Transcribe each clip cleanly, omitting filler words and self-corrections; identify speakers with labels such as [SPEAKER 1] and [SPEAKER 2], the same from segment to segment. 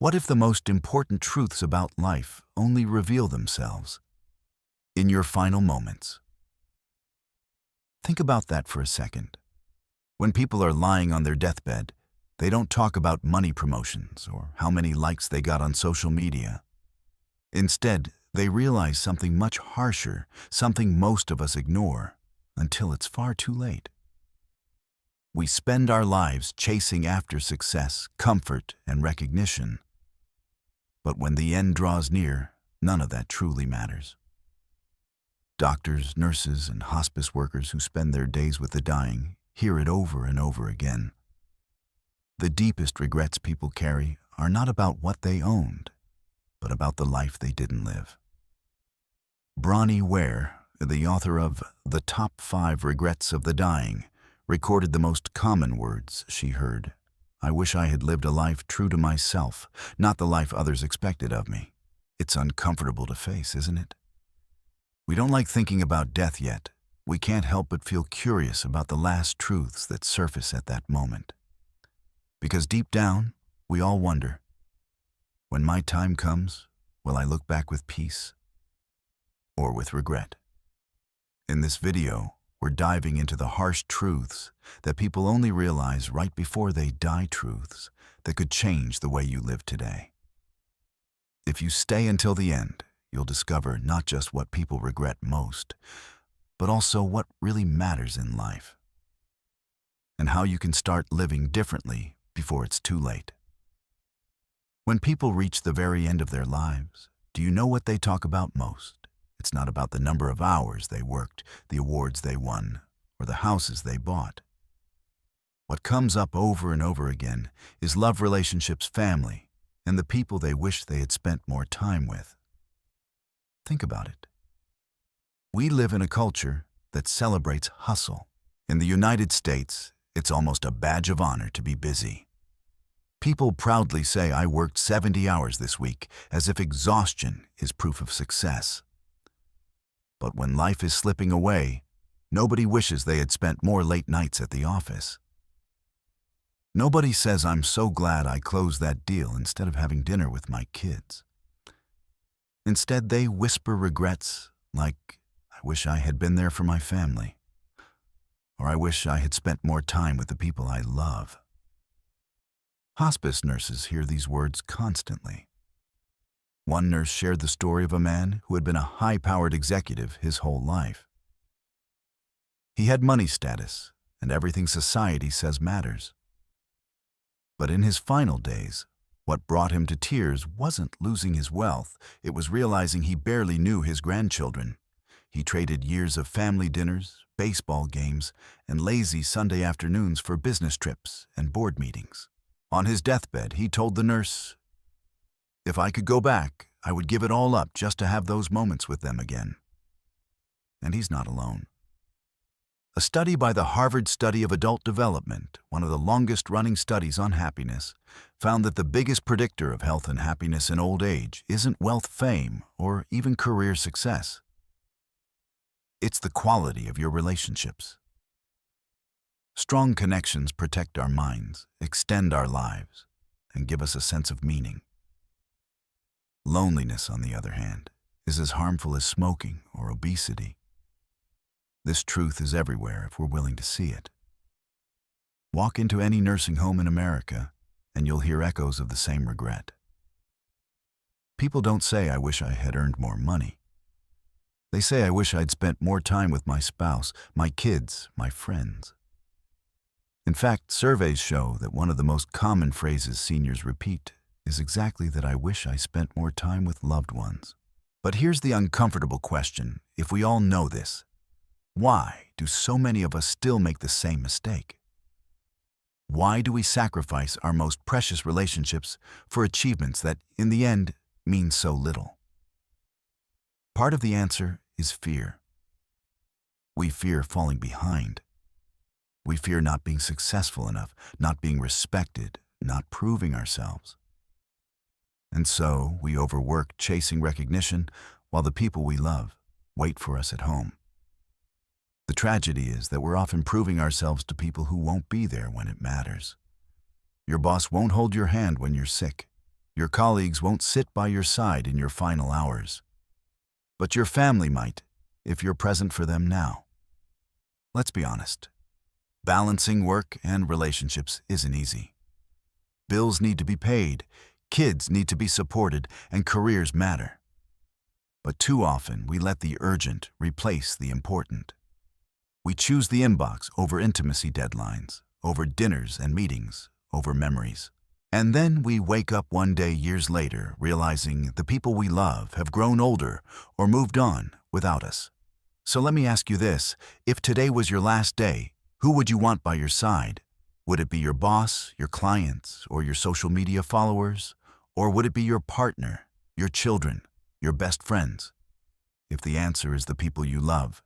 [SPEAKER 1] What if the most important truths about life only reveal themselves in your final moments? Think about that for a second. When people are lying on their deathbed, they don't talk about money promotions or how many likes they got on social media. Instead, they realize something much harsher, something most of us ignore until it's far too late. We spend our lives chasing after success, comfort, and recognition. But when the end draws near, none of that truly matters. Doctors, nurses, and hospice workers who spend their days with the dying hear it over and over again. The deepest regrets people carry are not about what they owned, but about the life they didn't live. Bronnie Ware, the author of The Top 5 Regrets of the Dying, recorded the most common words she heard. I wish I had lived a life true to myself, not the life others expected of me. It's uncomfortable to face, isn't it? We don't like thinking about death yet. We can't help but feel curious about the last truths that surface at that moment. Because deep down, we all wonder, when my time comes, will I look back with peace or with regret? In this video, we're diving into the harsh truths that people only realize right before they die, truths that could change the way you live today. If you stay until the end, you'll discover not just what people regret most, but also what really matters in life, and how you can start living differently before it's too late. When people reach the very end of their lives, do you know what they talk about most? It's not about the number of hours they worked, the awards they won, or the houses they bought. What comes up over and over again is love relationships, family, and the people they wish they had spent more time with. Think about it. We live in a culture that celebrates hustle. In the United States, it's almost a badge of honor to be busy. People proudly say, I worked 70 hours this week, as if exhaustion is proof of success. But when life is slipping away, nobody wishes they had spent more late nights at the office. Nobody says, I'm so glad I closed that deal instead of having dinner with my kids. Instead, they whisper regrets like, I wish I had been there for my family, or I wish I had spent more time with the people I love. Hospice nurses hear these words constantly. One nurse shared the story of a man who had been a high-powered executive his whole life. He had money status and everything society says matters. But in his final days, what brought him to tears wasn't losing his wealth, it was realizing he barely knew his grandchildren. He traded years of family dinners, baseball games, and lazy Sunday afternoons for business trips and board meetings. On his deathbed, he told the nurse, if I could go back, I would give it all up just to have those moments with them again. And he's not alone. A study by the Harvard Study of Adult Development, one of the longest-running studies on happiness, found that the biggest predictor of health and happiness in old age isn't wealth, fame, or even career success. It's the quality of your relationships. Strong connections protect our minds, extend our lives, and give us a sense of meaning. Loneliness, on the other hand, is as harmful as smoking or obesity. This truth is everywhere if we're willing to see it. Walk into any nursing home in America, and you'll hear echoes of the same regret. People don't say, I wish I had earned more money. They say, I wish I'd spent more time with my spouse, my kids, my friends. In fact, surveys show that one of the most common phrases seniors repeat is exactly that, I wish I spent more time with loved ones. But here's the uncomfortable question. If we all know this, why do so many of us still make the same mistake? Why do we sacrifice our most precious relationships for achievements that, in the end, mean so little? Part of the answer is fear. We fear falling behind. We fear not being successful enough, not being respected, not proving ourselves. And so we overwork chasing recognition while the people we love wait for us at home. The tragedy is that we're often proving ourselves to people who won't be there when it matters. Your boss won't hold your hand when you're sick. Your colleagues won't sit by your side in your final hours. But your family might, if you're present for them now. Let's be honest. Balancing work and relationships isn't easy. Bills need to be paid, kids need to be supported, and careers matter. But too often, we let the urgent replace the important. We choose the inbox over intimacy deadlines, over dinners and meetings, over memories. And then we wake up one day years later realizing the people we love have grown older or moved on without us. So let me ask you this, if today was your last day, who would you want by your side? Would it be your boss, your clients, or your social media followers? Or would it be your partner, your children, your best friends? If the answer is the people you love,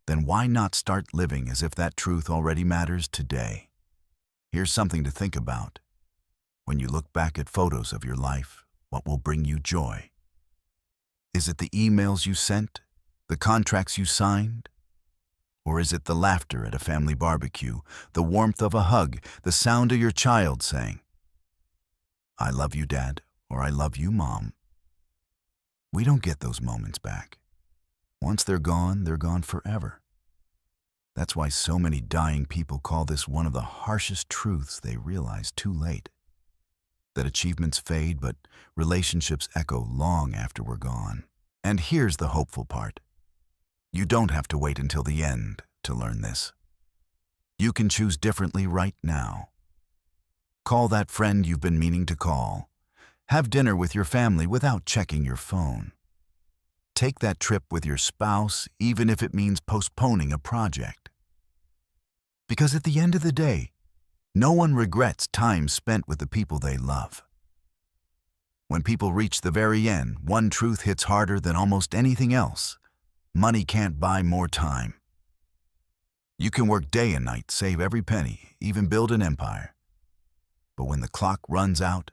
[SPEAKER 1] then why not start living as if that truth already matters today? Here's something to think about. When you look back at photos of your life, what will bring you joy? Is it the emails you sent, the contracts you signed? Or is it the laughter at a family barbecue, the warmth of a hug, the sound of your child saying, "I love you, Dad," or "I love you, Mom"? We don't get those moments back. Once they're gone forever. That's why so many dying people call this one of the harshest truths they realize too late. That achievements fade, but relationships echo long after we're gone. And here's the hopeful part. You don't have to wait until the end to learn this. You can choose differently right now. Call that friend you've been meaning to call. Have dinner with your family without checking your phone. Take that trip with your spouse, even if it means postponing a project. Because at the end of the day, no one regrets time spent with the people they love. When people reach the very end, one truth hits harder than almost anything else. Money can't buy more time. You can work day and night, save every penny, even build an empire. But when the clock runs out,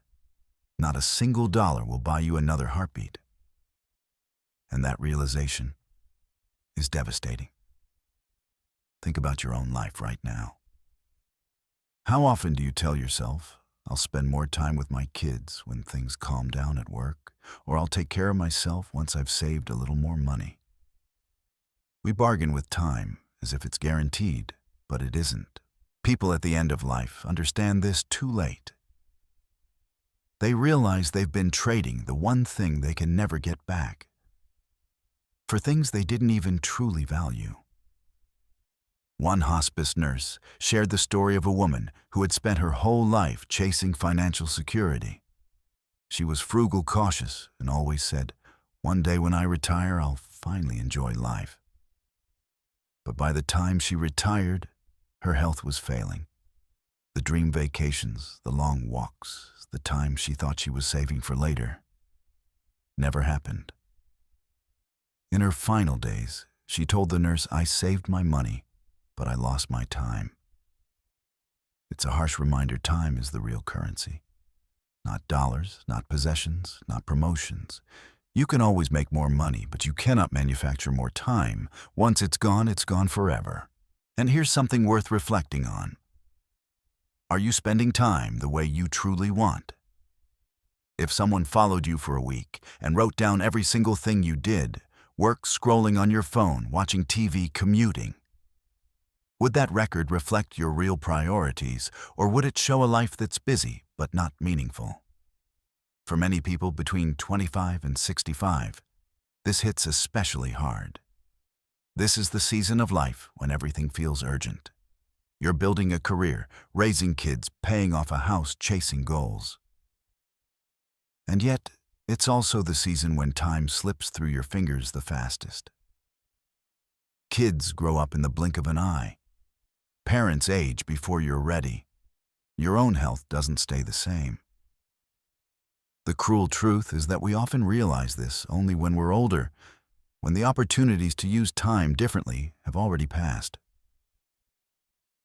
[SPEAKER 1] not a single dollar will buy you another heartbeat. And that realization is devastating. Think about your own life right now. How often do you tell yourself, "I'll spend more time with my kids when things calm down at work," or "I'll take care of myself once I've saved a little more money"? We bargain with time as if it's guaranteed, but it isn't. People at the end of life understand this too late. They realize they've been trading the one thing they can never get back for things they didn't even truly value. One hospice nurse shared the story of a woman who had spent her whole life chasing financial security. She was frugal, cautious, and always said, "One day when I retire, I'll finally enjoy life." But by the time she retired, her health was failing. The dream vacations, the long walks, the time she thought she was saving for later, never happened. In her final days, she told the nurse, "I saved my money, but I lost my time." It's a harsh reminder time is the real currency. Not dollars, not possessions, not promotions. You can always make more money, but you cannot manufacture more time. Once it's gone forever. And here's something worth reflecting on. Are you spending time the way you truly want? If someone followed you for a week and wrote down every single thing you did, work, scrolling on your phone, watching TV, commuting, would that record reflect your real priorities, or would it show a life that's busy but not meaningful? For many people between 25 and 65, this hits especially hard. This is the season of life when everything feels urgent. You're building a career, raising kids, paying off a house, chasing goals. And yet, it's also the season when time slips through your fingers the fastest. Kids grow up in the blink of an eye. Parents age before you're ready. Your own health doesn't stay the same. The cruel truth is that we often realize this only when we're older, when the opportunities to use time differently have already passed.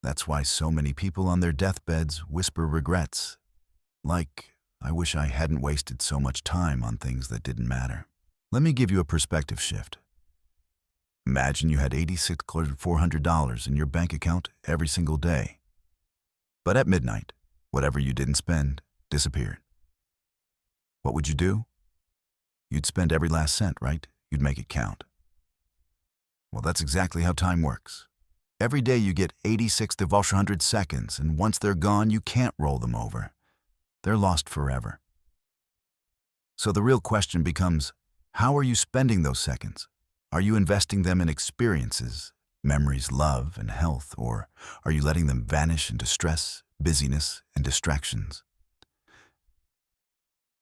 [SPEAKER 1] That's why so many people on their deathbeds whisper regrets, like, "I wish I hadn't wasted so much time on things that didn't matter." Let me give you a perspective shift. Imagine you had $8,400 in your bank account every single day. But at midnight, whatever you didn't spend disappeared. What would you do? You'd spend every last cent, right? You'd make it count. Well, that's exactly how time works. Every day you get 86 to 100 seconds, and once they're gone, you can't roll them over. They're lost forever. So the real question becomes, how are you spending those seconds? Are you investing them in experiences, memories, love, and health, or are you letting them vanish into stress, busyness, and distractions?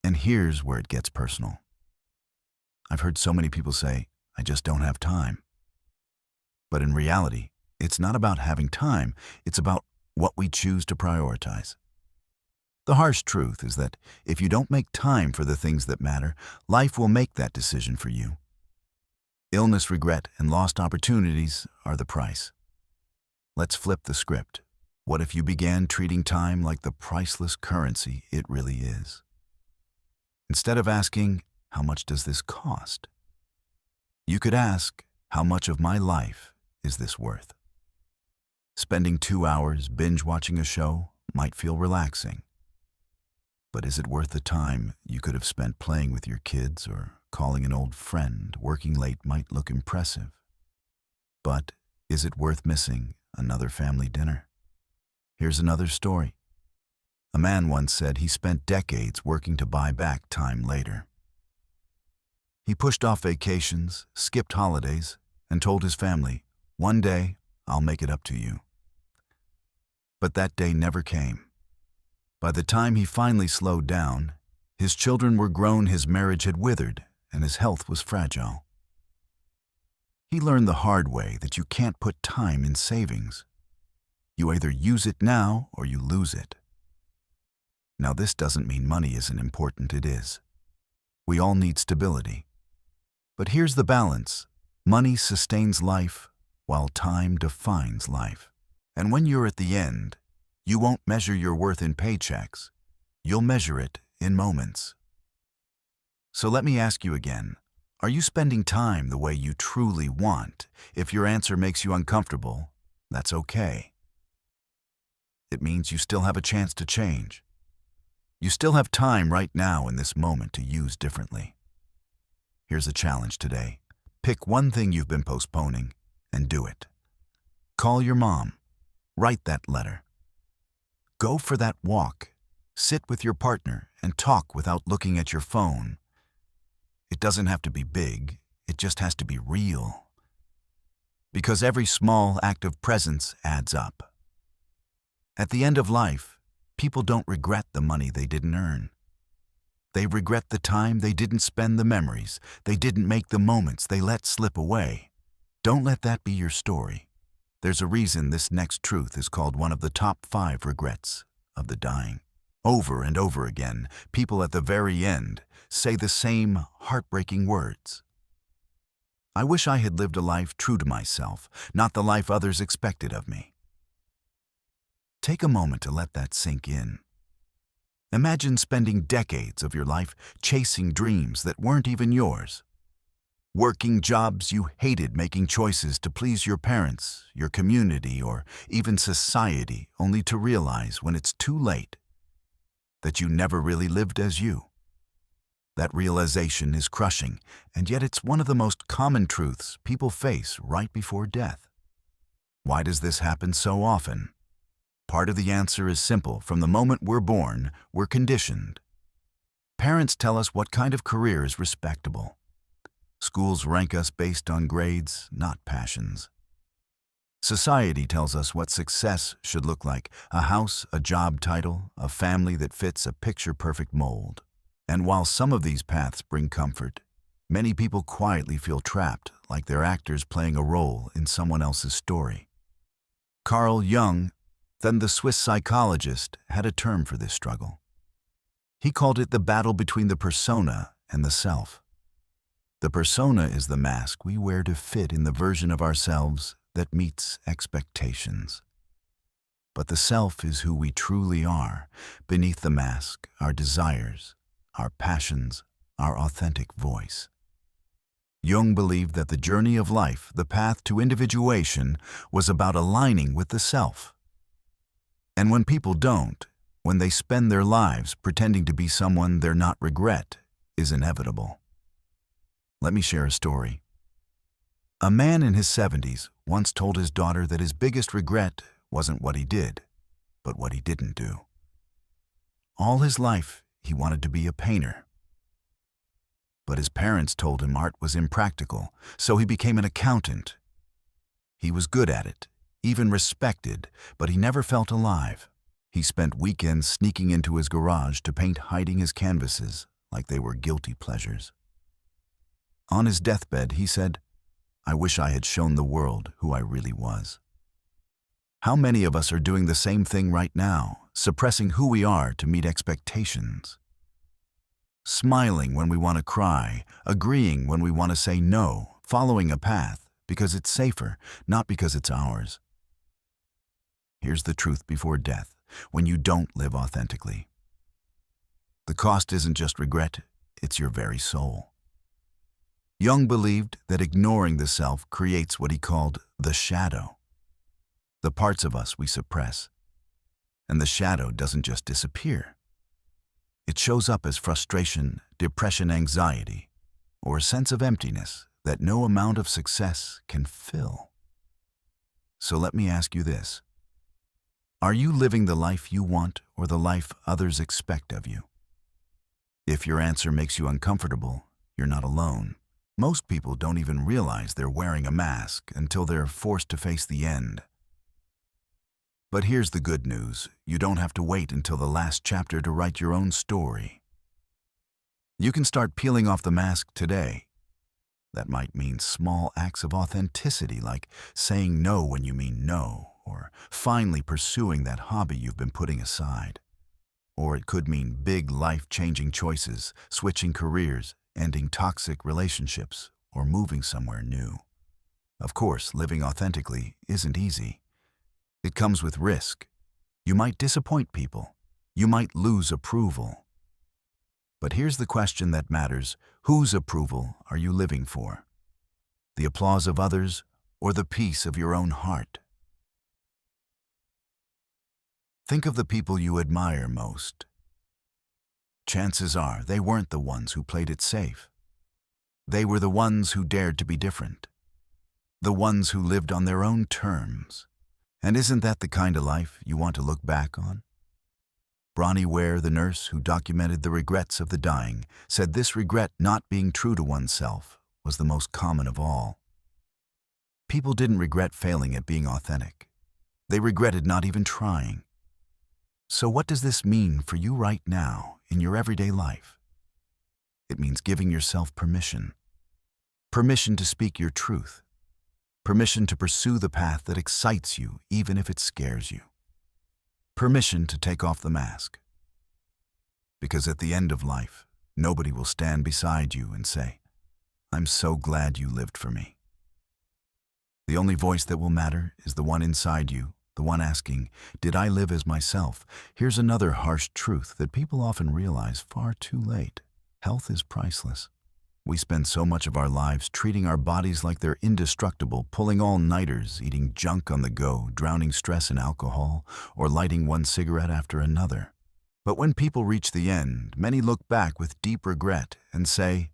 [SPEAKER 1] And here's where it gets personal. I've heard so many people say, I just don't have time. But in reality, it's not about having time, it's about what we choose to prioritize. The harsh truth is that if you don't make time for the things that matter, life will make that decision for you. Illness, regret, and lost opportunities are the price. Let's flip the script. What if you began treating time like the priceless currency it really is? Instead of asking, how much does this cost? You could ask, how much of my life is this worth? Spending 2 hours binge-watching a show might feel relaxing. But is it worth the time you could have spent playing with your kids or calling an old friend? Working late might look impressive. But is it worth missing another family dinner? Here's another story. A man once said he spent decades working to buy back time later. He pushed off vacations, skipped holidays, and told his family, one day, I'll make it up to you. But that day never came. By the time he finally slowed down, his children were grown, his marriage had withered, and his health was fragile. He learned the hard way that you can't put time in savings. You either use it now or you lose it. Now, this doesn't mean money isn't important, it is. We all need stability. But here's the balance. Money sustains life, while time defines life. And when you're at the end, you won't measure your worth in paychecks. You'll measure it in moments. So let me ask you again, are you spending time the way you truly want? If your answer makes you uncomfortable, that's okay. It means you still have a chance to change. You still have time right now in this moment to use differently. Here's a challenge today. Pick one thing you've been postponing and do it. Call your mom. Write that letter. Go for that walk. Sit with your partner and talk without looking at your phone. It doesn't have to be big. It just has to be real. Because every small act of presence adds up. At the end of life, people don't regret the money they didn't earn. They regret the time they didn't spend, the memories they didn't make, the moments they let slip away. Don't let that be your story. There's a reason this next truth is called one of the top 5 regrets of the dying. Over and over again, people at the very end say the same heartbreaking words. I wish I had lived a life true to myself, not the life others expected of me. Take a moment to let that sink in. Imagine spending decades of your life chasing dreams that weren't even yours. Working jobs you hated, making choices to please your parents, your community, or even society, only to realize when it's too late that you never really lived as you. That realization is crushing, and yet it's one of the most common truths people face right before death. Why does this happen so often? Part of the answer is simple. From the moment we're born, we're conditioned. Parents tell us what kind of career is respectable. Schools rank us based on grades, not passions. Society tells us what success should look like: a house, a job title, a family that fits a picture-perfect mold. And while some of these paths bring comfort, many people quietly feel trapped, like they're actors playing a role in someone else's story. Carl Jung, then the Swiss psychologist, had a term for this struggle. He called it the battle between the persona and the self. The persona is the mask we wear to fit in the version of ourselves that meets expectations. But the self is who we truly are. Beneath the mask, our desires, our passions, our authentic voice. Jung believed that the journey of life, the path to individuation, was about aligning with the self. And when people don't, when they spend their lives pretending to be someone they're not, regret is inevitable. Let me share a story. A man in his 70s once told his daughter that his biggest regret wasn't what he did, but what he didn't do. All his life, he wanted to be a painter. But his parents told him art was impractical, so he became an accountant. He was good at it, even respected, but he never felt alive. He spent weekends sneaking into his garage to paint, hiding his canvases like they were guilty pleasures. On his deathbed, he said, "I wish I had shown the world who I really was." How many of us are doing the same thing right now, suppressing who we are to meet expectations? Smiling when we want to cry, agreeing when we want to say no, following a path because it's safer, not because it's ours. Here's the truth before death, when you don't live authentically. The cost isn't just regret, it's your very soul. Jung believed that ignoring the self creates what he called the shadow, the parts of us we suppress. And the shadow doesn't just disappear. It shows up as frustration, depression, anxiety, or a sense of emptiness that no amount of success can fill. So let me ask you this. Are you living the life you want or the life others expect of you? If your answer makes you uncomfortable, you're not alone. Most people don't even realize they're wearing a mask until they're forced to face the end. But here's the good news. You don't have to wait until the last chapter to write your own story. You can start peeling off the mask today. That might mean small acts of authenticity, like saying no when you mean no, or finally pursuing that hobby you've been putting aside. Or it could mean big life-changing choices, switching careers, ending toxic relationships, or moving somewhere new. Of course, living authentically isn't easy. It comes with risk. You might disappoint people. You might lose approval. But here's the question that matters. Whose approval are you living for? The applause of others or the peace of your own heart? Think of the people you admire most. Chances are they weren't the ones who played it safe. They were the ones who dared to be different. The ones who lived on their own terms. And isn't that the kind of life you want to look back on? Bronnie Ware, the nurse who documented the regrets of the dying, said this regret, not being true to oneself, was the most common of all. People didn't regret failing at being authentic. They regretted not even trying. So what does this mean for you right now in your everyday life? It means giving yourself permission. Permission to speak your truth. Permission to pursue the path that excites you, even if it scares you. Permission to take off the mask. Because at the end of life, nobody will stand beside you and say, "I'm so glad you lived for me." The only voice that will matter is the one inside you, the one asking, "Did I live as myself?" Here's another harsh truth that people often realize far too late. Health is priceless. We spend so much of our lives treating our bodies like they're indestructible, pulling all-nighters, eating junk on the go, drowning stress in alcohol, or lighting one cigarette after another. But when people reach the end, many look back with deep regret and say,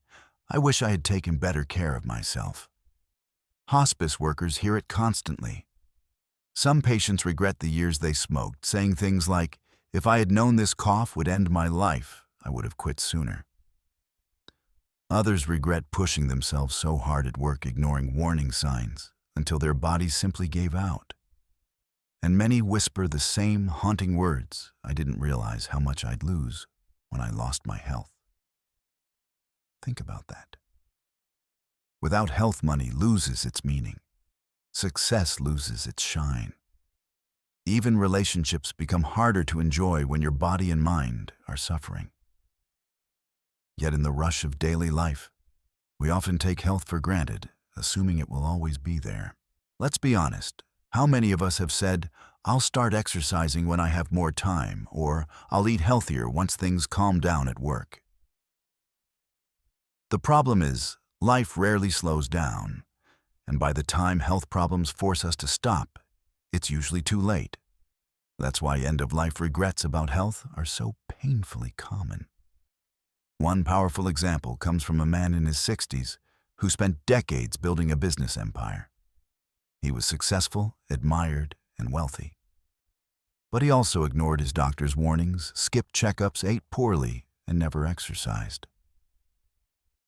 [SPEAKER 1] "I wish I had taken better care of myself." Hospice workers hear it constantly. Some patients regret the years they smoked, saying things like, "If I had known this cough would end my life, I would have quit sooner." Others regret pushing themselves so hard at work, ignoring warning signs, until their bodies simply gave out. And many whisper the same haunting words, "I didn't realize how much I'd lose when I lost my health." Think about that. Without health, money loses its meaning. Success loses its shine. Even relationships become harder to enjoy when your body and mind are suffering. Yet in the rush of daily life, we often take health for granted, assuming it will always be there. Let's be honest. How many of us have said, "I'll start exercising when I have more time," or "I'll eat healthier once things calm down at work"? The problem is, life rarely slows down, and by the time health problems force us to stop, it's usually too late. That's why end-of-life regrets about health are so painfully common. One powerful example comes from a man in his 60s who spent decades building a business empire. He was successful, admired, and wealthy. But he also ignored his doctor's warnings, skipped checkups, ate poorly, and never exercised.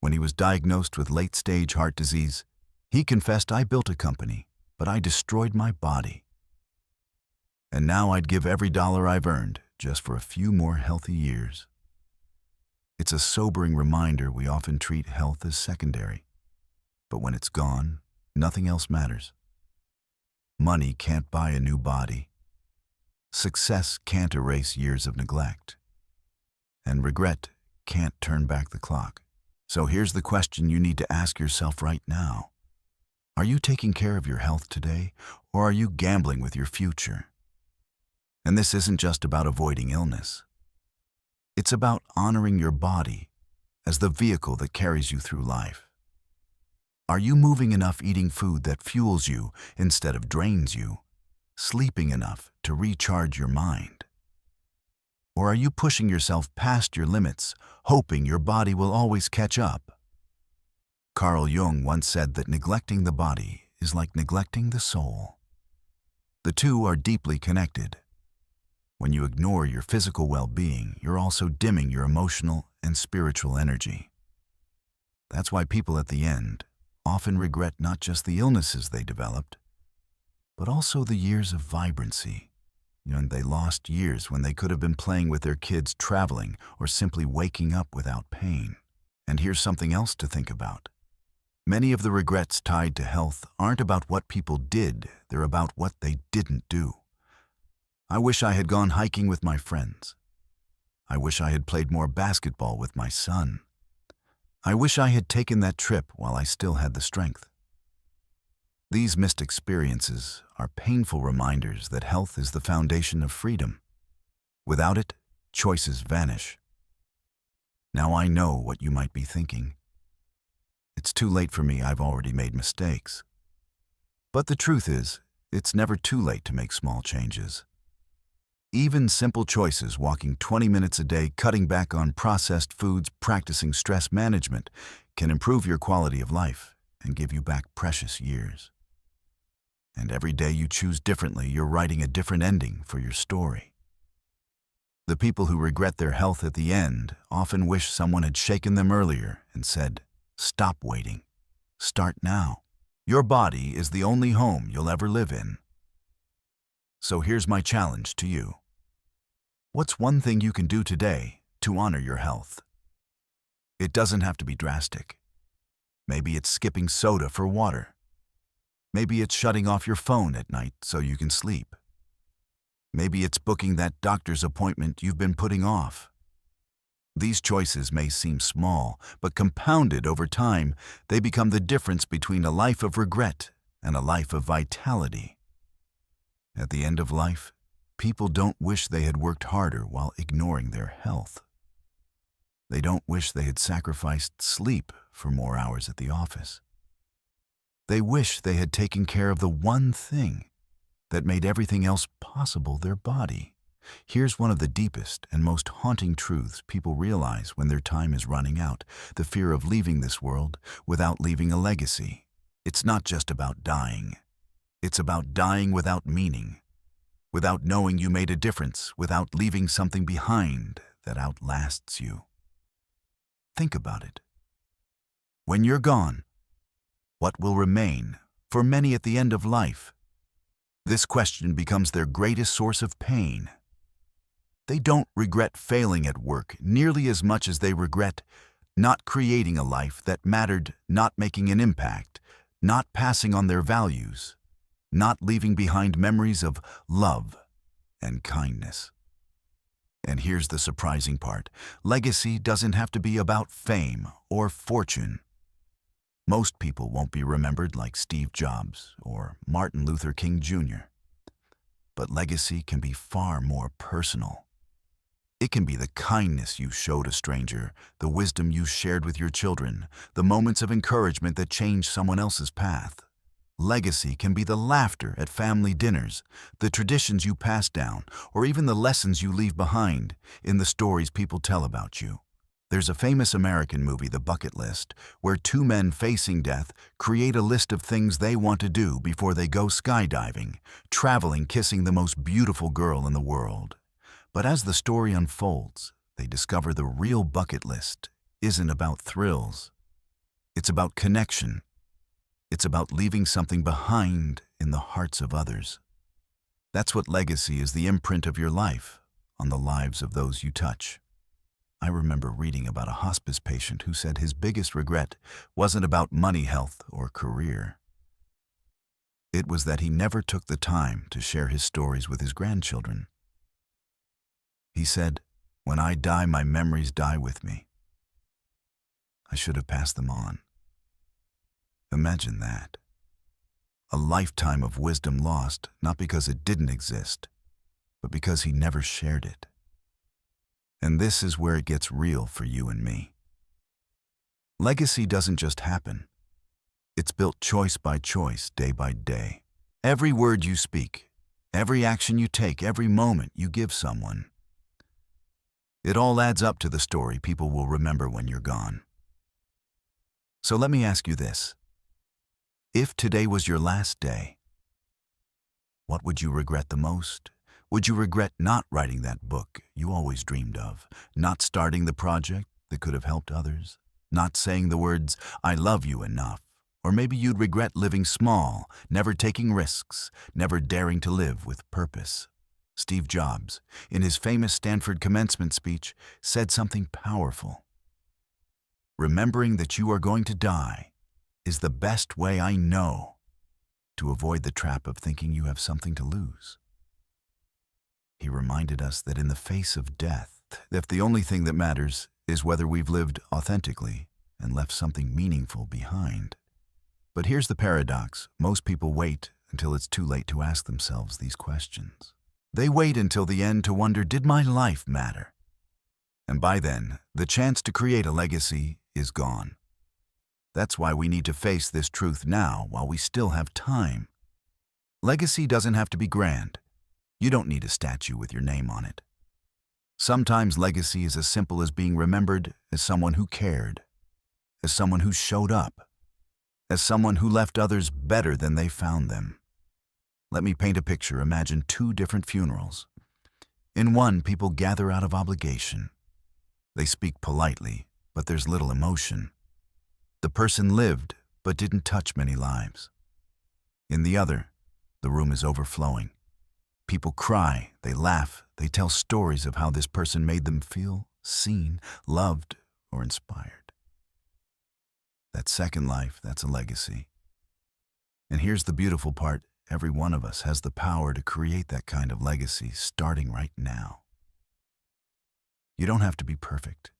[SPEAKER 1] When he was diagnosed with late-stage heart disease, he confessed, "I built a company, but I destroyed my body. And now I'd give every dollar I've earned just for a few more healthy years." It's a sobering reminder we often treat health as secondary. But when it's gone, nothing else matters. Money can't buy a new body. Success can't erase years of neglect. And regret can't turn back the clock. So here's the question you need to ask yourself right now. Are you taking care of your health today, or are you gambling with your future? And this isn't just about avoiding illness. It's about honoring your body as the vehicle that carries you through life. Are you moving enough, eating food that fuels you instead of drains you, sleeping enough to recharge your mind? Or are you pushing yourself past your limits, hoping your body will always catch up? Carl Jung once said that neglecting the body is like neglecting the soul. The two are deeply connected. When you ignore your physical well-being, you're also dimming your emotional and spiritual energy. That's why people at the end often regret not just the illnesses they developed, but also the years of vibrancy. They lost years when they could have been playing with their kids, traveling, or simply waking up without pain. And here's something else to think about. Many of the regrets tied to health aren't about what people did, they're about what they didn't do. I wish I had gone hiking with my friends. I wish I had played more basketball with my son. I wish I had taken that trip while I still had the strength. These missed experiences are painful reminders that health is the foundation of freedom. Without it, choices vanish. Now I know what you might be thinking. It's too late for me, I've already made mistakes. But the truth is, it's never too late to make small changes. Even simple choices, walking 20 minutes a day, cutting back on processed foods, practicing stress management, can improve your quality of life and give you back precious years. And every day you choose differently, you're writing a different ending for your story. The people who regret their health at the end often wish someone had shaken them earlier and said, "Stop waiting. Start now. Your body is the only home you'll ever live in." So here's my challenge to you. What's one thing you can do today to honor your health? It doesn't have to be drastic. Maybe it's skipping soda for water. Maybe it's shutting off your phone at night so you can sleep. Maybe it's booking that doctor's appointment you've been putting off. These choices may seem small, but compounded over time, they become the difference between a life of regret and a life of vitality. At the end of life, people don't wish they had worked harder while ignoring their health. They don't wish they had sacrificed sleep for more hours at the office. They wish they had taken care of the one thing that made everything else possible, their body. Here's one of the deepest and most haunting truths people realize when their time is running out: the fear of leaving this world without leaving a legacy. It's not just about dying. It's about dying without meaning, without knowing you made a difference, without leaving something behind that outlasts you. Think about it. When you're gone, what will remain for many at the end of life? This question becomes their greatest source of pain. They don't regret failing at work nearly as much as they regret not creating a life that mattered, not making an impact, not passing on their values, not leaving behind memories of love and kindness. And here's the surprising part: legacy doesn't have to be about fame or fortune. Most people won't be remembered like Steve Jobs or Martin Luther King Jr. But legacy can be far more personal. It can be the kindness you showed a stranger, the wisdom you shared with your children, the moments of encouragement that changed someone else's path. Legacy can be the laughter at family dinners, the traditions you pass down, or even the lessons you leave behind in the stories people tell about you. There's a famous American movie, The Bucket List, where two men facing death create a list of things they want to do before they go skydiving, traveling, kissing the most beautiful girl in the world. But as the story unfolds, they discover the real bucket list isn't about thrills. It's about connection. It's about leaving something behind in the hearts of others. That's what legacy is, the imprint of your life on the lives of those you touch. I remember reading about a hospice patient who said his biggest regret wasn't about money, health, or career. It was that he never took the time to share his stories with his grandchildren. He said, "When I die, my memories die with me. I should have passed them on." Imagine that. A lifetime of wisdom lost, not because it didn't exist, but because he never shared it. And this is where it gets real for you and me. Legacy doesn't just happen. It's built choice by choice, day by day. Every word you speak, every action you take, every moment you give someone. It all adds up to the story people will remember when you're gone. So let me ask you this. If today was your last day, what would you regret the most? Would you regret not writing that book you always dreamed of, not starting the project that could have helped others, not saying the words, "I love you" enough? Or maybe you'd regret living small, never taking risks, never daring to live with purpose. Steve Jobs, in his famous Stanford commencement speech, said something powerful. "Remembering that you are going to die is the best way I know to avoid the trap of thinking you have something to lose." He reminded us that in the face of death, if the only thing that matters is whether we've lived authentically and left something meaningful behind. But here's the paradox. Most people wait until it's too late to ask themselves these questions. They wait until the end to wonder, did my life matter? And by then, the chance to create a legacy is gone. That's why we need to face this truth now while we still have time. Legacy doesn't have to be grand. You don't need a statue with your name on it. Sometimes legacy is as simple as being remembered as someone who cared, as someone who showed up, as someone who left others better than they found them. Let me paint a picture. Imagine two different funerals. In one, people gather out of obligation. They speak politely, but there's little emotion. The person lived, but didn't touch many lives. In the other, the room is overflowing. People cry, they laugh, they tell stories of how this person made them feel seen, loved, or inspired. That second life, that's a legacy. And here's the beautiful part. Every one of us has the power to create that kind of legacy starting right now. You don't have to be perfect.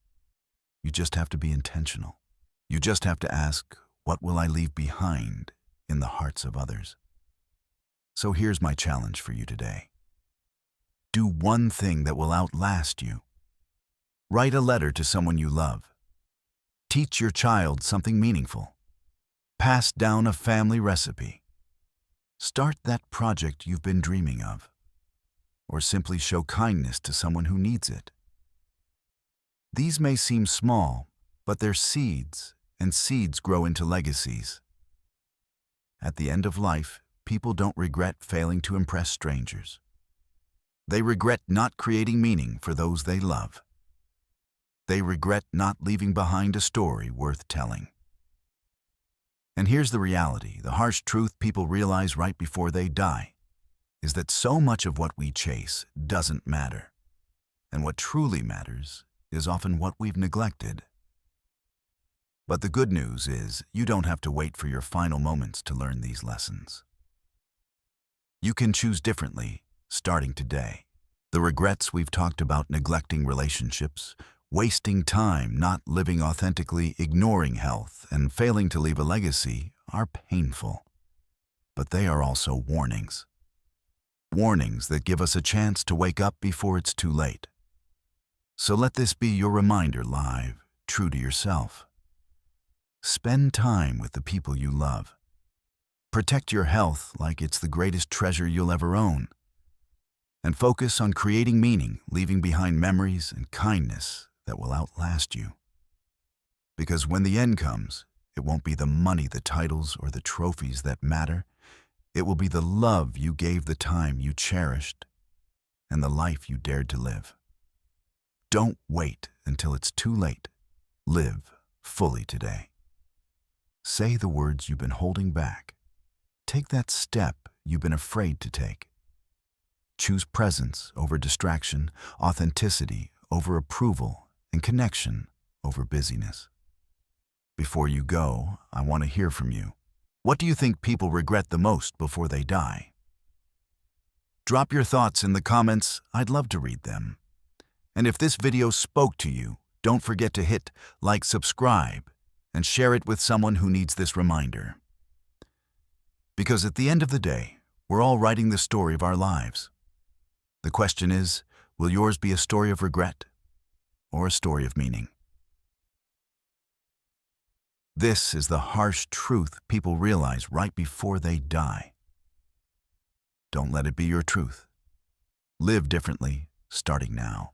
[SPEAKER 1] You just have to be intentional. You just have to ask, what will I leave behind in the hearts of others? So here's my challenge for you today. Do one thing that will outlast you. Write a letter to someone you love. Teach your child something meaningful. Pass down a family recipe. Start that project you've been dreaming of. Or simply show kindness to someone who needs it. These may seem small, but they're seeds, and seeds grow into legacies. At the end of life, people don't regret failing to impress strangers. They regret not creating meaning for those they love. They regret not leaving behind a story worth telling. And here's the reality, the harsh truth people realize right before they die, is that so much of what we chase doesn't matter. And what truly matters is often what we've neglected. But the good news is, you don't have to wait for your final moments to learn these lessons. You can choose differently, starting today. The regrets we've talked about, neglecting relationships, wasting time, not living authentically, ignoring health, and failing to leave a legacy, are painful. But they are also warnings. Warnings that give us a chance to wake up before it's too late. So let this be your reminder, live, true to yourself. Spend time with the people you love. Protect your health like it's the greatest treasure you'll ever own. And focus on creating meaning, leaving behind memories and kindness that will outlast you. Because when the end comes, it won't be the money, the titles, or the trophies that matter. It will be the love you gave, the time you cherished, and the life you dared to live. Don't wait until it's too late. Live fully today. Say the words you've been holding back. Take that step you've been afraid to take. Choose presence over distraction, authenticity over approval, and connection over busyness. Before you go, I want to hear from you. What do you think people regret the most before they die? Drop your thoughts in the comments. I'd love to read them. And if this video spoke to you, don't forget to hit like, subscribe, and share it with someone who needs this reminder. Because at the end of the day, we're all writing the story of our lives. The question is, will yours be a story of regret or a story of meaning? This is the harsh truth people realize right before they die. Don't let it be your truth. Live differently, starting now.